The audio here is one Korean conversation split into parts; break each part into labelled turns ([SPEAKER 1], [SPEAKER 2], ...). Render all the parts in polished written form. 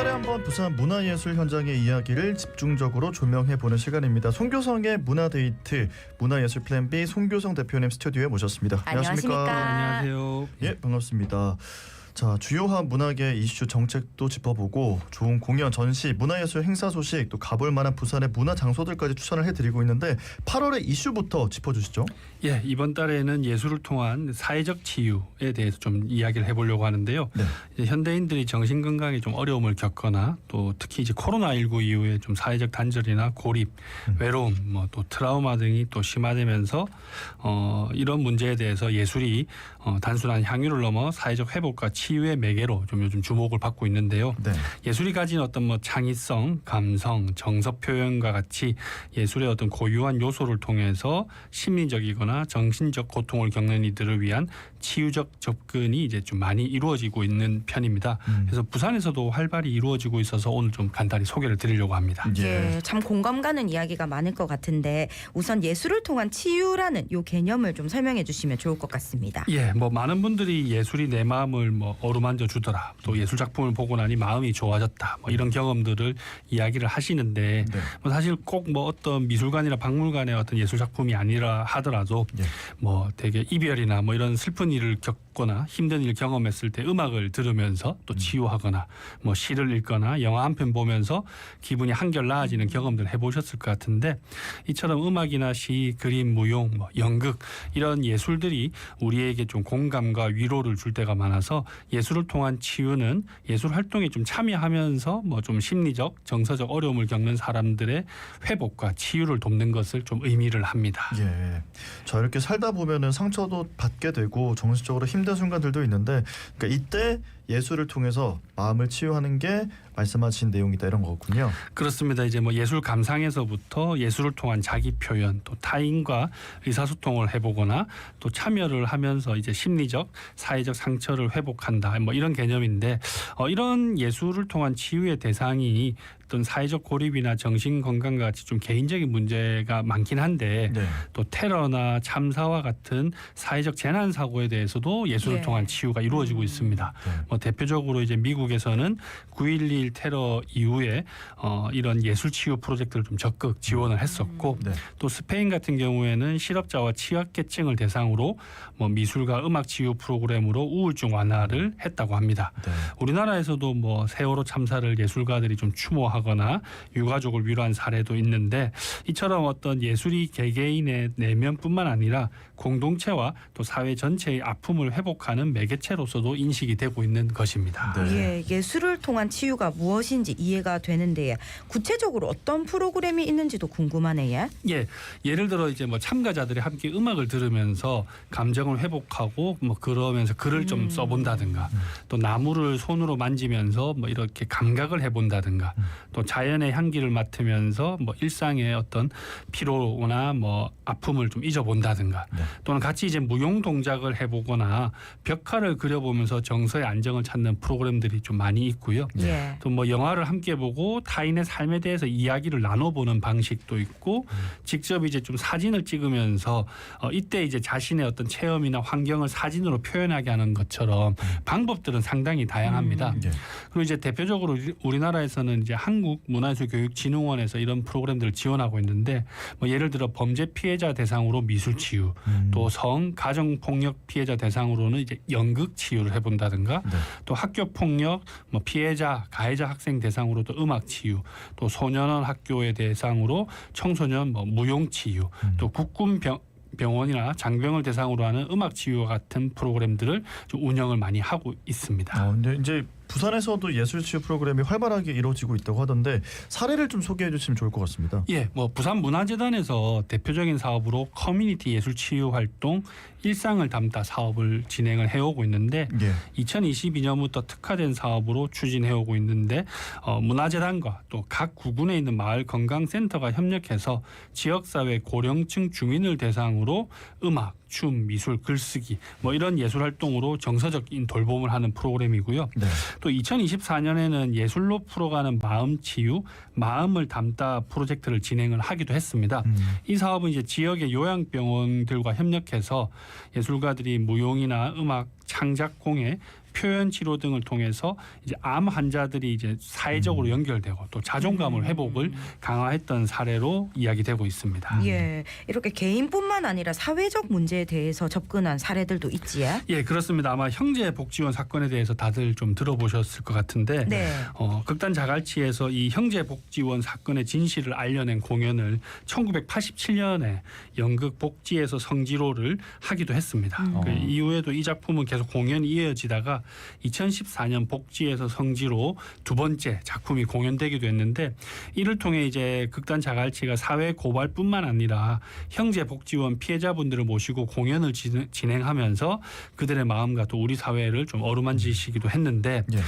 [SPEAKER 1] 달에 한 번 부산 문화예술 현장의 이야기를 집중적으로 조명해보는 시간입니다. 송교성의 문화데이트 문화예술 플랜 B 송교성 대표님 스튜디오에 모셨습니다.
[SPEAKER 2] 안녕하십니까.
[SPEAKER 3] 안녕하세요.
[SPEAKER 1] 예, 반갑습니다. 자, 주요한 문화계 이슈 정책도 짚어보고 좋은 공연, 전시, 문화예술 행사 소식 또 가볼 만한 부산의 문화 장소들까지 추천을 해드리고 있는데 8월의 이슈부터 짚어주시죠.
[SPEAKER 3] 예, 이번 달에는 예술을 통한 사회적 치유에 대해서 좀 이야기를 해보려고 하는데요.
[SPEAKER 1] 네.
[SPEAKER 3] 이제 현대인들이 정신 건강에 좀 어려움을 겪거나 또 특히 이제 코로나19 이후에 좀 사회적 단절이나 고립, 외로움, 뭐 또 트라우마 등이 또 심화되면서 이런 문제에 대해서 예술이 단순한 향유를 넘어 사회적 회복과 치유의 매개로 좀 요즘 주목을 받고 있는데요.
[SPEAKER 1] 네.
[SPEAKER 3] 예술이 가진 어떤 뭐 창의성, 감성, 정서 표현과 같이 예술의 어떤 고유한 요소를 통해서 심리적이거나 정신적 고통을 겪는 이들을 위한 치유적 접근이 이제 좀 많이 이루어지고 있는 편입니다. 그래서 부산에서도 활발히 이루어지고 있어서 오늘 좀 간단히 소개를 드리려고 합니다.
[SPEAKER 2] 예, 참 공감 가는 이야기가 많을 것 같은데 우선 예술을 통한 치유라는 요 개념을 좀 설명해 주시면 좋을 것 같습니다.
[SPEAKER 3] 예, 뭐 많은 분들이 예술이 내 마음을 뭐 어루만져 주더라, 또 예술 작품을 보고 나니 마음이 좋아졌다, 뭐 이런 경험들을 이야기를 하시는데
[SPEAKER 1] 네.
[SPEAKER 3] 뭐 사실 꼭 뭐 어떤 미술관이나 박물관의 어떤 예술 작품이 아니라 하더라도
[SPEAKER 1] 예.
[SPEAKER 3] 뭐 되게 이별이나 뭐 이런 슬픈 일을 겪거나 힘든 일을 경험했을 때 음악을 들으면서 또 치유하거나 뭐 시를 읽거나 영화 한 편 보면서 기분이 한결 나아지는 경험들 해보셨을 것 같은데 이처럼 음악이나 시, 그림, 무용, 뭐 연극 이런 예술들이 우리에게 좀 공감과 위로를 줄 때가 많아서 예술을 통한 치유는 예술 활동에 좀 참여하면서 뭐 좀 심리적, 정서적 어려움을 겪는 사람들의 회복과 치유를 돕는 것을 좀 의미를 합니다.
[SPEAKER 1] 예. 자, 이렇게 살다 보면은 상처도 받게 되고 정신적으로 힘든 순간들도 있는데, 그러니까 이때 예술을 통해서 마음을 치유하는 게 말씀하신 내용이다 이런 거군요.
[SPEAKER 3] 그렇습니다. 이제 뭐 예술 감상에서부터 예술을 통한 자기 표현, 또 타인과 의사소통을 해보거나 또 참여를 하면서 이제 심리적, 사회적 상처를 회복한다. 뭐 이런 개념인데 이런 예술을 통한 치유의 대상이 어떤 사회적 고립이나 정신 건강과 같이 좀 개인적인 문제가 많긴 한데
[SPEAKER 1] 네.
[SPEAKER 3] 또 테러나 참사와 같은 사회적 재난 사고에 대해서도 예술을
[SPEAKER 2] 예.
[SPEAKER 3] 통한 치유가 이루어지고 있습니다.
[SPEAKER 1] 네.
[SPEAKER 3] 뭐 대표적으로 이제 미국에서는 9.11 테러 이후에 이런 예술 치유 프로젝트를 좀 적극 지원을 했었고
[SPEAKER 1] 네.
[SPEAKER 3] 또 스페인 같은 경우에는 실업자와 취약계층을 대상으로 뭐 미술과 음악 치유 프로그램으로 우울증 완화를 했다고 합니다.
[SPEAKER 1] 네.
[SPEAKER 3] 우리나라에서도 뭐 세월호 참사를 예술가들이 좀 추모하거나 유가족을 위로한 사례도 있는데 이처럼 어떤 예술이 개개인의 내면뿐만 아니라 공동체와 또 사회 전체의 아픔을 회복하는 매개체로서도 인식이 되고 있는 것입니다.
[SPEAKER 1] 네.
[SPEAKER 2] 예, 예술을 통한 치유가 무엇인지 이해가 되는데 구체적으로 어떤 프로그램이 있는지도 궁금하네요.
[SPEAKER 3] 예, 예를 들어 이제 뭐 참가자들이 함께 음악을 들으면서 감정을 회복하고 뭐 그러면서 글을 좀 써본다든가 또 나무를 손으로 만지면서 뭐 이렇게 감각을 해본다든가 또 자연의 향기를 맡으면서 뭐 일상의 어떤 피로나 뭐 아픔을 좀 잊어본다든가
[SPEAKER 1] 네.
[SPEAKER 3] 또는 같이 이제 무용 동작을 해보거나 벽화를 그려보면서 정서의 안정을 찾는 프로그램들이 좀 많이 있고요.
[SPEAKER 2] 예.
[SPEAKER 3] 또 뭐 영화를 함께 보고 타인의 삶에 대해서 이야기를 나눠보는 방식도 있고 직접 이제 좀 사진을 찍으면서 이때 이제 자신의 어떤 체험이나 환경을 사진으로 표현하게 하는 것처럼 방법들은 상당히 다양합니다.
[SPEAKER 1] 예.
[SPEAKER 3] 그리고 이제 대표적으로 우리나라에서는 이제 한국문화예술교육진흥원에서 이런 프로그램들을 지원하고 있는데 뭐 예를 들어 범죄 피해자 대상으로 미술 치유, 또 성, 가정 폭력 피해자 대상으로는 이제 연극 치유를 해본다든가
[SPEAKER 1] 네.
[SPEAKER 3] 또 학교 폭력, 뭐 피해자, 가해자 학생 대상으로도 음악 치유, 또 소년원 학교의 대상으로 청소년 뭐 무용 치유, 또 국군 병원이나 장병을 대상으로 하는 음악 치유와 같은 프로그램들을 좀 운영을 많이 하고 있습니다.
[SPEAKER 1] 근데 이제 부산에서도 예술 치유 프로그램이 활발하게 이루어지고 있다고 하던데 사례를 좀 소개해 주시면 좋을 것 같습니다.
[SPEAKER 3] 예, 뭐 부산문화재단에서 대표적인 사업으로 커뮤니티 예술 치유 활동 일상을 담다 사업을 진행을 해오고 있는데
[SPEAKER 1] 예.
[SPEAKER 3] 2022년부터 특화된 사업으로 추진해오고 있는데 문화재단과 또 각 구군에 있는 마을 건강센터가 협력해서 지역사회 고령층 주민을 대상으로 음악, 춤, 미술, 글쓰기 뭐 이런 예술 활동으로 정서적인 돌봄을 하는 프로그램이고요.
[SPEAKER 1] 네.
[SPEAKER 3] 또 2024년에는 예술로 풀어가는 마음치유, 마음을 담다 프로젝트를 진행을 하기도 했습니다. 이 사업은 이제 지역의 요양병원들과 협력해서 예술가들이 무용이나 음악, 창작공예, 표현 치료 등을 통해서 이제 암 환자들이 이제 사회적으로 연결되고 또 자존감을 회복을 강화했던 사례로 이야기되고 있습니다.
[SPEAKER 2] 예, 이렇게 개인뿐만 아니라 사회적 문제에 대해서 접근한 사례들도 있지요.
[SPEAKER 3] 예, 그렇습니다. 아마 형제복지원 사건에 대해서 다들 좀 들어보셨을 것 같은데
[SPEAKER 2] 네.
[SPEAKER 3] 극단 자갈치에서 이 형제복지원 사건의 진실을 알려낸 공연을 1987년에 연극 복지에서 성지로를 하기도 했습니다. 그 이후에도 이 작품은 계속 공연이 이어지다가 2014년 복지에서 성지로 두 번째 작품이 공연되기도 했는데 이를 통해 이제 극단 자갈치가 사회 고발뿐만 아니라 형제복지원 피해자분들을 모시고 공연을 진행하면서 그들의 마음과 또 우리 사회를 좀 어루만지시기도 했는데
[SPEAKER 1] 예.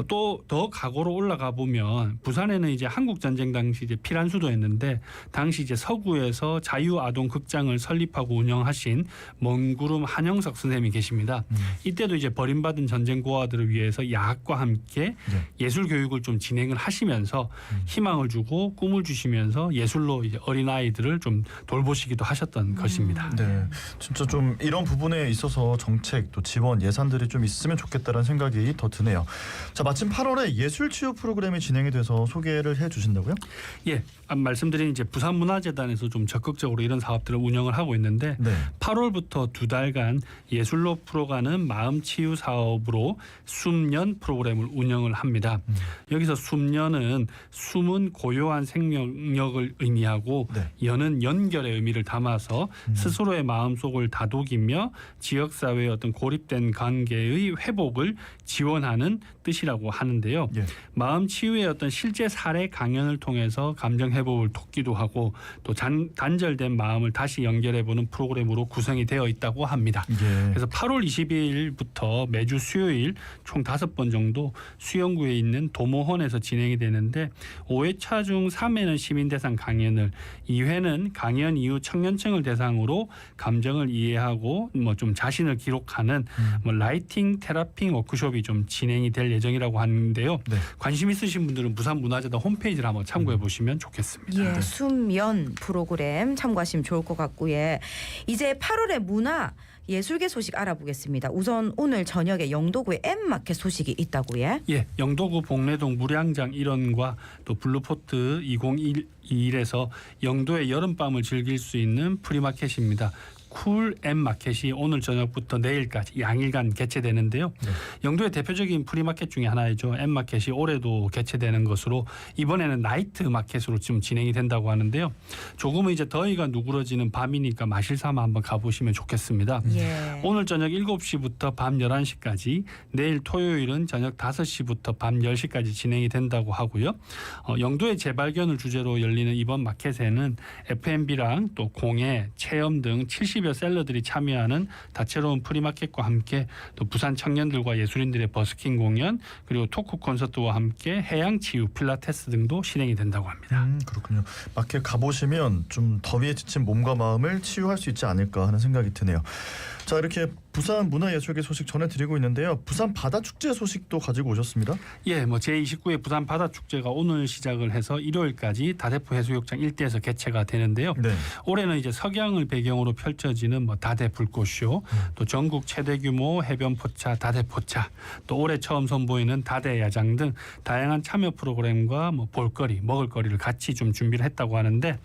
[SPEAKER 3] 또 더 과거로 올라가 보면 부산에는 이제 한국 전쟁 당시 이제 피란수도였는데 당시 이제 서구에서 자유아동 극장을 설립하고 운영하신 먼구름 한영석 선생님이 계십니다. 이때도 이제 버림받은 전쟁 고아들을 위해서 야학과 함께 예술 교육을 좀 진행을 하시면서 희망을 주고 꿈을 주시면서 예술로 이제 어린 아이들을 좀 돌보시기도 하셨던 것입니다.
[SPEAKER 1] 네, 진짜 좀 이런 부분에 있어서 정책 또 지원 예산들이 좀 있으면 좋겠다는 생각이 더 드네요. 자, 마침 8월에 예술 치유 프로그램이 진행이 돼서 소개를 해주신다고요?
[SPEAKER 3] 예, 말씀드린 이제 부산문화재단에서 좀 적극적으로 이런 사업들을 운영을 하고 있는데
[SPEAKER 1] 네.
[SPEAKER 3] 8월부터 두 달간 예술로 풀어가는 마음 치유 사업으로 숨연 프로그램을 운영을 합니다. 여기서 숨연은 숨은 고요한 생명력을 의미하고
[SPEAKER 1] 네.
[SPEAKER 3] 연은 연결의 의미를 담아서 스스로의 마음속을 다독이며 지역사회의 어떤 고립된 관계의 회복을 지원하는 뜻이라고 하는데요.
[SPEAKER 1] 예.
[SPEAKER 3] 마음 치유의 어떤 실제 사례 강연을 통해서 감정 회복을 돕기도 하고 또 단절된 마음을 다시 연결해보는 프로그램으로 구성이 되어 있다고 합니다.
[SPEAKER 1] 예.
[SPEAKER 3] 그래서 8월 22일부터 매주 수요일 총 5번 정도 수영구에 있는 도모헌에서 진행이 되는데 5회차 중 3회는 시민 대상 강연을 2회는 강연 이후 청년층을 대상으로 감정을 이해하고 뭐 좀 자신을 기록하는 뭐 라이팅 테라핑 워크숍이 좀 진행이 될 예정이라고 하는데요.
[SPEAKER 1] 네.
[SPEAKER 3] 관심 있으신 분들은 부산문화재단 홈페이지를 한번 참고해 보시면 좋겠습니다.
[SPEAKER 2] 예, 숨연 프로그램 참고하시면 좋을 것 같고요. 이제 8월의 문화 예술계 소식 알아보겠습니다. 우선 오늘 저녁에 영도구에 M마켓 소식이 있다고요.
[SPEAKER 3] 예, 영도구 복례동 무량장 일원과 또 블루포트 2021에서 영도의 여름밤을 즐길 수 있는 프리마켓입니다. 쿨 M마켓이 오늘 저녁부터 내일까지 양일간 개최되는데요.
[SPEAKER 1] 네.
[SPEAKER 3] 영도의 대표적인 프리마켓 중에 하나이죠. M마켓이 올해도 개최되는 것으로 이번에는 나이트 마켓으로 지금 진행이 된다고 하는데요. 조금은 이제 더위가 누그러지는 밤이니까 마실 삼아 한번 가보시면 좋겠습니다.
[SPEAKER 2] 예.
[SPEAKER 3] 오늘 저녁 7시부터 밤 11시까지 내일 토요일은 저녁 5시부터 밤 10시까지 진행이 된다고 하고요. 영도의 재발견을 주제로 열리는 이번 마켓에는 F&B랑 또 공예, 체험 등 70여 셀러들이 참여하는 다채로운 프리마켓과 함께 또 부산 청년들과 예술인들의 버스킹 공연 그리고 토크 콘서트와 함께 해양치유 필라테스 등도 실행이 된다고 합니다.
[SPEAKER 1] 그렇군요. 마켓 가보시면 좀 더위에 지친 몸과 마음을 치유할 수 있지 않을까 하는 생각이 드네요. 자, 이렇게 부산 문화예술계 소식 전해드리고 있는데요. 부산 바다축제 소식도 가지고 오셨습니다.
[SPEAKER 3] 예, 뭐 제29회 부산 바다축제가 오늘 시작을 해서 일요일까지 다대포 해수욕장 일대에서 개최가 되는데요.
[SPEAKER 1] 네.
[SPEAKER 3] 올해는 이제 석양을 배경으로 펼쳐지는 뭐 다대 불꽃쇼, 또 전국 최대 규모 해변 포차 다대포차, 또 올해 처음 선보이는 다대 야장 등 다양한 참여 프로그램과 뭐 볼거리, 먹을거리를 같이 좀 준비를 했다고 하는데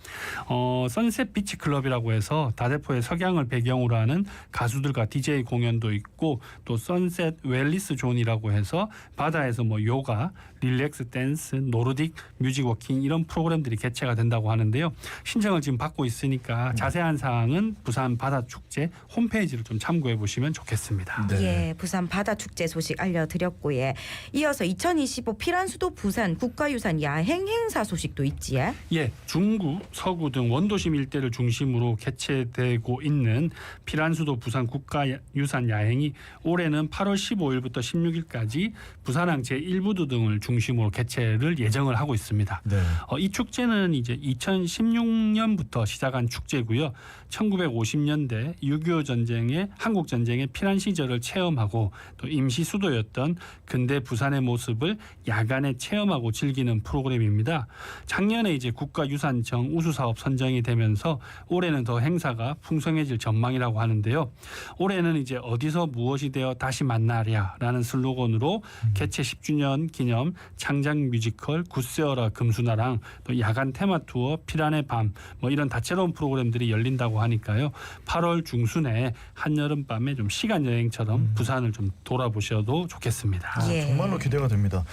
[SPEAKER 3] 선셋 비치 클럽이라고 해서 다대포의 석양을 배경으로 하는 가수들과 DJ 공연도 있고 또 선셋 웰리스 존이라고 해서 바다에서 뭐 요가, 릴렉스 댄스, 노르딕 뮤직 워킹 이런 프로그램들이 개최가 된다고 하는데요. 신청을 지금 받고 있으니까 자세한 사항은 부산 바다축제 홈페이지를 좀 참고해 보시면 좋겠습니다.
[SPEAKER 1] 네.
[SPEAKER 2] 예, 부산 바다축제 소식 알려드렸고요. 이어서 2025 피란수도 부산 국가유산 야행 행사 소식도 있지요.
[SPEAKER 3] 예, 중구, 서구 등 원도심 일대를 중심으로 개최되고 있는 피란수도 부산 국가유산 야행이 올해는 8월 15일부터 16일까지 부산항 제1부두 등을 중심으로 개최를 예정을 하고 있습니다.
[SPEAKER 1] 네.
[SPEAKER 3] 이 축제는 이제 2016년부터 시작한 축제고요. 1950년대 6.25 전쟁의 한국 전쟁의 피난 시절을 체험하고 또 임시 수도였던 근대 부산의 모습을 야간에 체험하고 즐기는 프로그램입니다. 작년에 이제 국가유산청 우수 사업 선정이 되면서 올해는 더 행사가 풍성해질 전망이라고 하는데요. 올해는 이제 어디서 무엇이 되어 다시 만나랴라는 슬로건으로 개최 10주년 기념 창작 뮤지컬 굿세어라 금수나랑 또 야간 테마 투어 피란의 밤 뭐 이런 다채로운 프로그램들이 열린다고 하니까요. 8월 중순에 한여름밤에 좀 시간 여행처럼 부산을 좀 돌아보셔도 좋겠습니다.
[SPEAKER 1] 아,
[SPEAKER 2] 예.
[SPEAKER 1] 정말로 기대가 됩니다.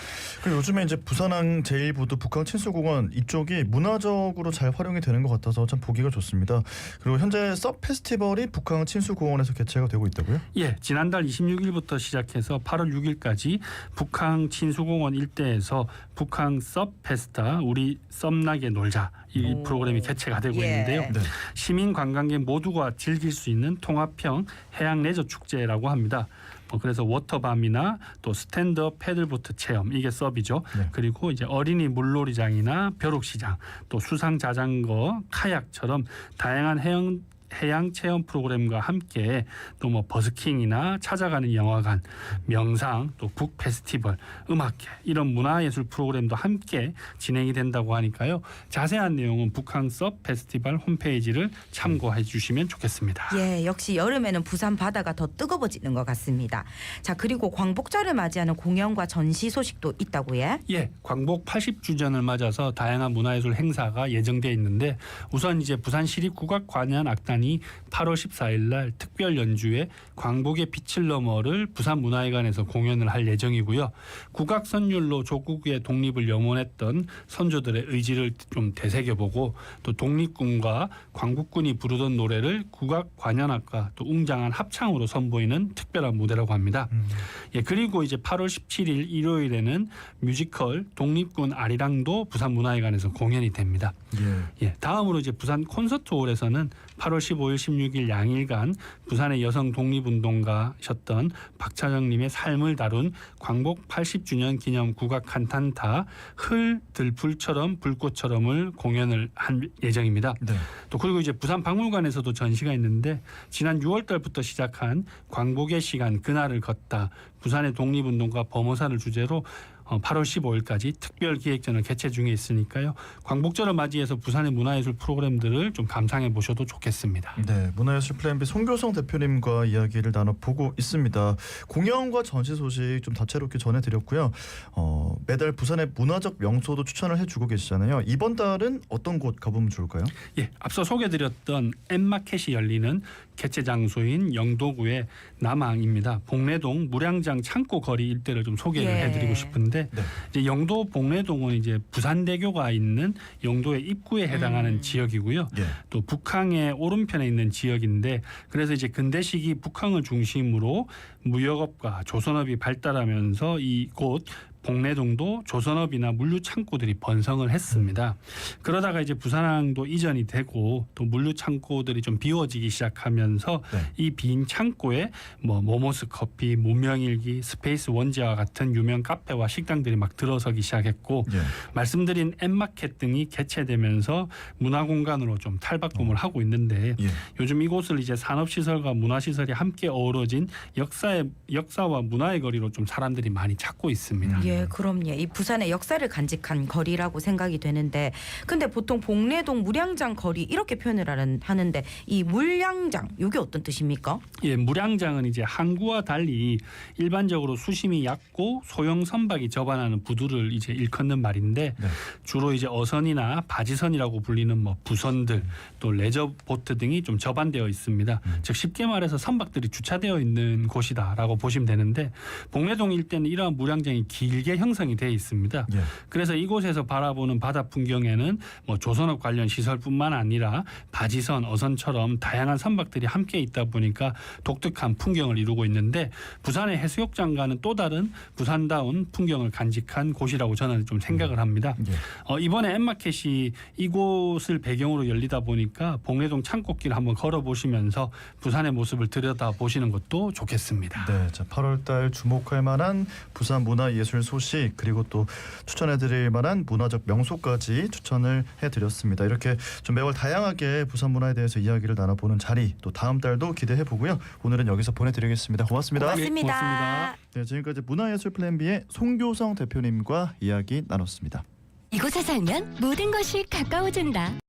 [SPEAKER 1] 그리고 요즘에 이제 부산항 제1부두 북항 친수공원 이쪽이 문화적으로 잘 활용이 되는 것 같아서 참 보기가 좋습니다. 그리고 현재 섭 페스티벌이 북항 친수공원에서 개최가 되고 있다고요?
[SPEAKER 3] 예, 지난달 26일부터 시작해서 8월 6일까지 북항 친수공원 일대에서 북항 섭 페스타 우리 썸나게 놀자 이
[SPEAKER 2] 오.
[SPEAKER 3] 프로그램이 개최가 되고
[SPEAKER 2] 예.
[SPEAKER 3] 있는데요.
[SPEAKER 1] 네.
[SPEAKER 3] 시민 관광객 모두가 즐길 수 있는 통합형 해양 레저 축제라고 합니다. 그래서 워터밤이나 또 스탠드업 패들보트 체험 이게 서비죠.
[SPEAKER 1] 네.
[SPEAKER 3] 그리고 이제 어린이 물놀이장이나 벼룩시장, 또 수상 자전거, 카약처럼 다양한 해양 체험 프로그램과 함께 또 뭐 버스킹이나 찾아가는 영화관, 명상, 또 북 페스티벌, 음악회 이런 문화예술 프로그램도 함께 진행이 된다고 하니까요. 자세한 내용은 북항 섭 페스티벌 홈페이지를 참고해 주시면 좋겠습니다.
[SPEAKER 2] 예, 역시 여름에는 부산 바다가 더 뜨거워지는 것 같습니다. 자, 그리고 광복절을 맞이하는 공연과 전시 소식도 있다고요?
[SPEAKER 3] 예, 광복 80주년을 맞아서 다양한 문화예술 행사가 예정돼 있는데 우선 이제 부산시립국악관현악단이 8월 14일 날 특별 연주회 광복의 빛을 너머를 부산문화회관에서 공연을 할 예정이고요. 국악 선율로 조국의 독립을 염원했던 선조들의 의지를 좀 되새겨보고 또 독립군과 광국군이 부르던 노래를 국악관현악과 또 웅장한 합창으로 선보이는 특별한 무대라고 합니다. 예, 그리고 이제 8월 17일 일요일에는 뮤지컬 독립군 아리랑도 부산문화회관에서 공연이 됩니다. 예, 다음으로 이제 부산 콘서트홀에서는 8월 15일, 16일 양일간 부산의 여성 독립운동가셨던 박차정님의 삶을 다룬 광복 80주년 기념 국악 칸탄타 흘 들풀처럼 불꽃처럼을 공연을 한 예정입니다.
[SPEAKER 1] 네.
[SPEAKER 3] 또 그리고 이제 부산박물관에서도 전시가 있는데 지난 6월 달부터 시작한 광복의 시간 그날을 걷다 부산의 독립운동가 범호사를 주제로 8월 15일까지 특별 기획전을 개최 중에 있으니까요. 광복절을 맞이해서 부산의 문화예술 프로그램들을 좀 감상해 보셔도 좋겠습니다.
[SPEAKER 1] 네, 문화예술 플랜 B 송교성 대표님과 이야기를 나눠보고 있습니다. 공연과 전시 소식 좀 다채롭게 전해드렸고요. 매달 부산의 문화적 명소도 추천을 해주고 계시잖아요. 이번 달은 어떤 곳 가보면 좋을까요?
[SPEAKER 3] 예, 앞서 소개드렸던 엠마켓이 열리는 개최 장소인 영도구의 남항입니다. 복례동 무량장 창고 거리 일대를 좀 소개를
[SPEAKER 2] 예.
[SPEAKER 3] 해드리고 싶은데
[SPEAKER 1] 네.
[SPEAKER 3] 이제 영도 복례동은 이제 부산대교가 있는 영도의 입구에 해당하는 지역이고요.
[SPEAKER 1] 예.
[SPEAKER 3] 또 북항의 오른편에 있는 지역인데 그래서 이제 근대 시기 북항을 중심으로 무역업과 조선업이 발달하면서 이곳 복례동도 조선업이나 물류 창고들이 번성을 했습니다. 그러다가 이제 부산항도 이전이 되고 또 물류 창고들이 좀 비워지기 시작하면서
[SPEAKER 1] 네.
[SPEAKER 3] 이 빈 창고에 뭐 모모스 커피, 문명일기, 스페이스 원지와 같은 유명 카페와 식당들이 막 들어서기 시작했고
[SPEAKER 1] 예.
[SPEAKER 3] 말씀드린 엠마켓 등이 개최되면서 문화공간으로 좀 탈바꿈을 하고 있는데
[SPEAKER 1] 예.
[SPEAKER 3] 요즘 이곳을 이제 산업시설과 문화시설이 함께 어우러진 역사와 문화의 거리로 좀 사람들이 많이 찾고 있습니다.
[SPEAKER 2] 예, 그럼요. 이 부산의 역사를 간직한 거리라고 생각이 되는데 근데 보통 복례동 무량장 거리 이렇게 표현을 하는데 이 물량장 이게 어떤 뜻입니까?
[SPEAKER 3] 예, 무량장은 이제 항구와 달리 일반적으로 수심이 얕고 소형 선박이 접안하는 부두를 이제 일컫는 말인데
[SPEAKER 1] 네.
[SPEAKER 3] 주로 이제 어선이나 바지선이라고 불리는 뭐 부선들 또 레저 보트 등이 좀 접안되어 있습니다. 즉 쉽게 말해서 선박들이 주차되어 있는 곳이다라고 보시면 되는데 복례동 일대는 이러한 무량장이 길게 형성이 되어 있습니다.
[SPEAKER 1] 예.
[SPEAKER 3] 그래서 이곳에서 바라보는 바다 풍경에는 뭐 조선업 관련 시설뿐만 아니라 바지선, 어선처럼 다양한 선박들이 함께 있다 보니까 독특한 풍경을 이루고 있는데 부산의 해수욕장과는 또 다른 부산다운 풍경을 간직한 곳이라고 저는 좀 생각을 합니다.
[SPEAKER 1] 예.
[SPEAKER 3] 이번에 엠마켓이 이곳을 배경으로 열리다 보니까 복례동 창고길 한번 걸어보시면서 부산의 모습을 들여다보시는 것도 좋겠습니다.
[SPEAKER 1] 네, 자 8월달 주목할 만한 부산 문화예술 소식 그리고 또 추천해드릴 만한 문화적 명소까지 추천을 해드렸습니다. 이렇게 좀 매월 다양하게 부산 문화에 대해서 이야기를 나눠보는 자리 또 다음 달도 기대해 보고요. 오늘은 여기서 보내드리겠습니다. 고맙습니다.
[SPEAKER 2] 고맙습니다.
[SPEAKER 3] 고맙습니다.
[SPEAKER 1] 네, 지금까지 문화예술 플랜 B의 송교성 대표님과 이야기 나눴습니다.
[SPEAKER 4] 이곳에 살면 모든 것이 가까워진다.